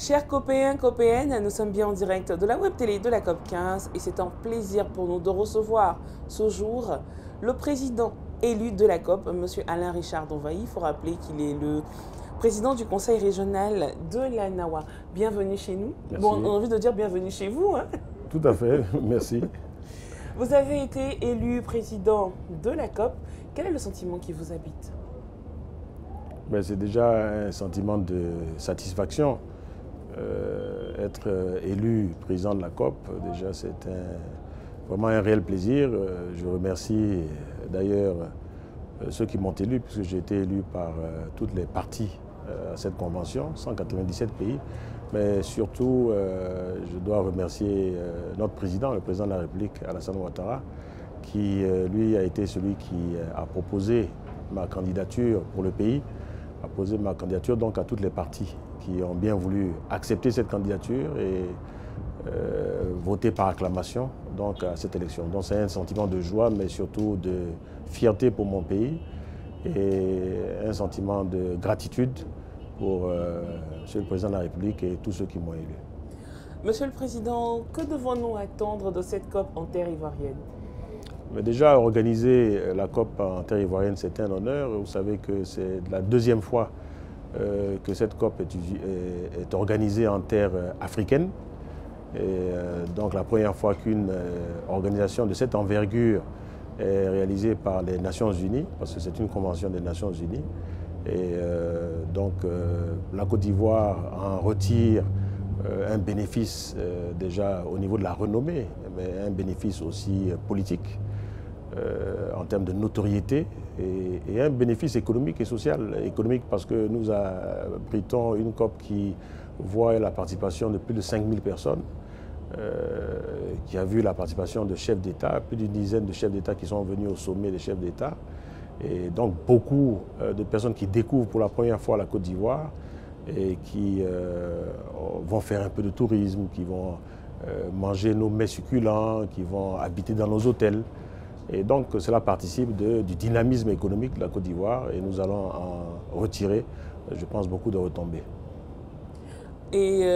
Chers copéens, copéennes, nous sommes bien en direct de la web télé de la COP 15 et c'est un plaisir pour nous de recevoir ce jour le président élu de la COP, M. Alain Richard Donvaï. Il faut rappeler qu'il est le président du conseil régional de la Nawa. Bienvenue chez nous. Merci. Bon, on a envie de dire bienvenue chez vous. Hein. Tout à fait, merci. Vous avez été élu président de la COP. Quel est le sentiment qui vous habite? C'est déjà un sentiment de satisfaction. Être élu président de la COP, déjà c'est vraiment un réel plaisir. Je remercie d'ailleurs ceux qui m'ont élu, puisque j'ai été élu par toutes les parties à cette convention, 197 pays. Mais surtout, je dois remercier notre président, le président de la République, Alassane Ouattara, qui lui a été celui qui a proposé ma candidature pour le pays, a posé ma candidature donc à toutes les parties qui ont bien voulu accepter cette candidature et voter par acclamation donc, à cette élection. Donc c'est un sentiment de joie, mais surtout de fierté pour mon pays et un sentiment de gratitude pour Monsieur le Président de la République et tous ceux qui m'ont élu. Monsieur le Président, que devons-nous attendre de cette COP en terre ivoirienne? Mais déjà, organiser la COP en terre ivoirienne, c'est un honneur. Vous savez que c'est la deuxième fois que cette COP est organisée en terre africaine. Et donc la première fois qu'une organisation de cette envergure est réalisée par les Nations Unies, parce que c'est une convention des Nations Unies. Et donc la Côte d'Ivoire en retire un bénéfice déjà au niveau de la renommée, mais un bénéfice aussi politique en termes de notoriété et un bénéfice économique et social. Économique parce que nous abritons une COP qui voit la participation de plus de 5000 personnes, qui a vu la participation de chefs d'État, plus d'une dizaine de chefs d'État qui sont venus au sommet des chefs d'État. Et donc beaucoup de personnes qui découvrent pour la première fois la Côte d'Ivoire et qui vont faire un peu de tourisme, qui vont manger nos mets succulents, qui vont habiter dans nos hôtels. Et donc cela participe du dynamisme économique de la Côte d'Ivoire et nous allons en retirer, je pense, beaucoup de retombées. Et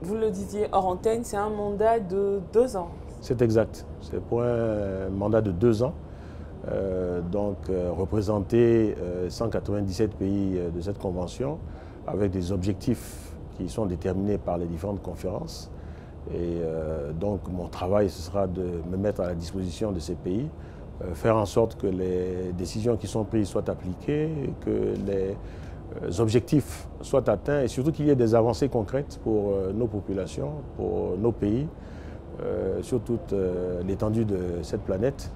vous le disiez hors antenne, c'est un mandat de 2 ans. C'est exact. C'est pour un mandat de 2 ans. Représenter 197 pays de cette convention avec des objectifs qui sont déterminés par les différentes conférences. Et donc mon travail, ce sera de me mettre à la disposition de ces pays, faire en sorte que les décisions qui sont prises soient appliquées, que les objectifs soient atteints et surtout qu'il y ait des avancées concrètes pour nos populations, pour nos pays, sur toute l'étendue de cette planète,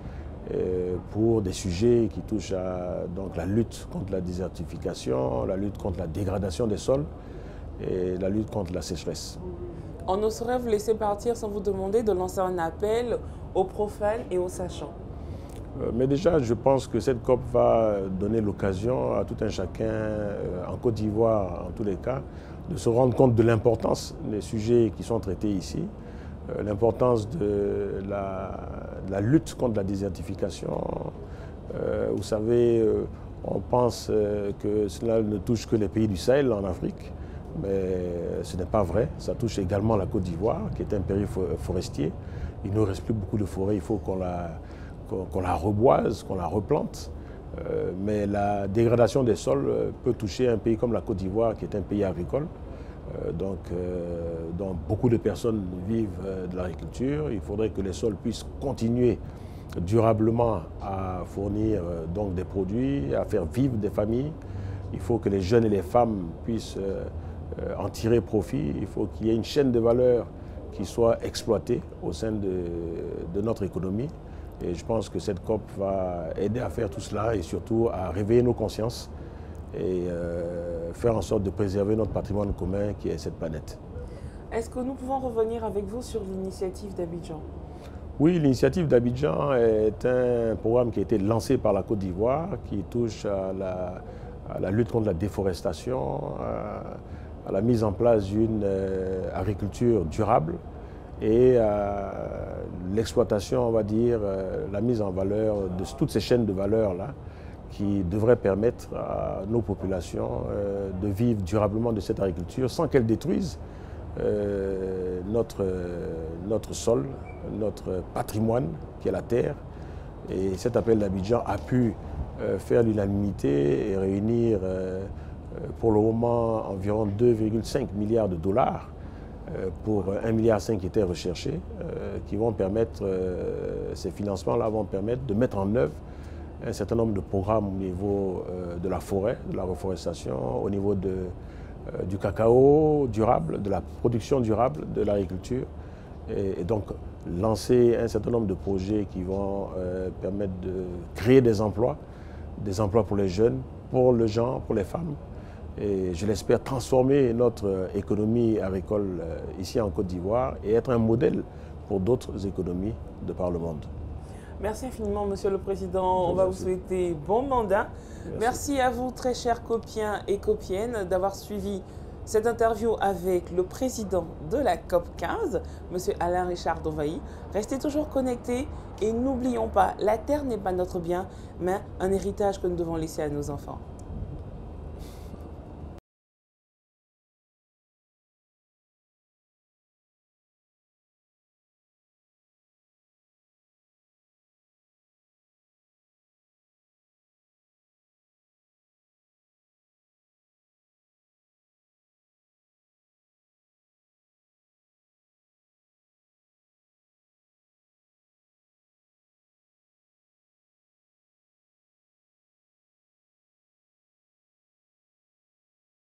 pour des sujets qui touchent à donc, la lutte contre la désertification, la lutte contre la dégradation des sols et la lutte contre la sécheresse. On ne saurait vous laisser partir sans vous demander de lancer un appel aux profanes et aux sachants. Mais déjà, je pense que cette COP va donner l'occasion à tout un chacun, en Côte d'Ivoire en tous les cas, de se rendre compte de l'importance des sujets qui sont traités ici, l'importance de la lutte contre la désertification. Vous savez, on pense que cela ne touche que les pays du Sahel en Afrique, mais ce n'est pas vrai. Ça touche également la Côte d'Ivoire, qui est un pays forestier. Il ne reste plus beaucoup de forêt, il faut qu'on la reboise, qu'on la replante. Mais la dégradation des sols peut toucher un pays comme la Côte d'Ivoire, qui est un pays agricole. Donc beaucoup de personnes vivent de l'agriculture. Il faudrait que les sols puissent continuer durablement à fournir donc des produits, à faire vivre des familles. Il faut que les jeunes et les femmes puissent en tirer profit. Il faut qu'il y ait une chaîne de valeur qui soit exploitée au sein de notre économie. Et je pense que cette COP va aider à faire tout cela et surtout à réveiller nos consciences et faire en sorte de préserver notre patrimoine commun qui est cette planète. Est-ce que nous pouvons revenir avec vous sur l'initiative d'Abidjan? Oui, l'initiative d'Abidjan est un programme qui a été lancé par la Côte d'Ivoire, qui touche à la lutte contre la déforestation, à la mise en place d'une agriculture durable et à l'exploitation, on va dire, la mise en valeur de toutes ces chaînes de valeur-là qui devraient permettre à nos populations de vivre durablement de cette agriculture sans qu'elle détruise notre sol, notre patrimoine qui est la terre. Et cet appel d'Abidjan a pu faire l'unanimité et réunir pour le moment environ 2,5 milliards de dollars pour 1,5 milliard qui était recherché, qui vont permettre, ces financements-là vont permettre de mettre en œuvre un certain nombre de programmes au niveau de la forêt, de la reforestation, au niveau du cacao durable, de la production durable, de l'agriculture, et donc lancer un certain nombre de projets qui vont permettre de créer des emplois pour les jeunes, pour les gens, pour les femmes, et je l'espère transformer notre économie agricole ici en Côte d'Ivoire et être un modèle pour d'autres économies de par le monde. Merci infiniment, Monsieur le Président. On va vous souhaiter bon mandat. Merci à vous, très chers copiens et copiennes, d'avoir suivi cette interview avec le président de la COP 15, Monsieur Alain Richard Donvaï. Restez toujours connectés et n'oublions pas, la terre n'est pas notre bien, mais un héritage que nous devons laisser à nos enfants.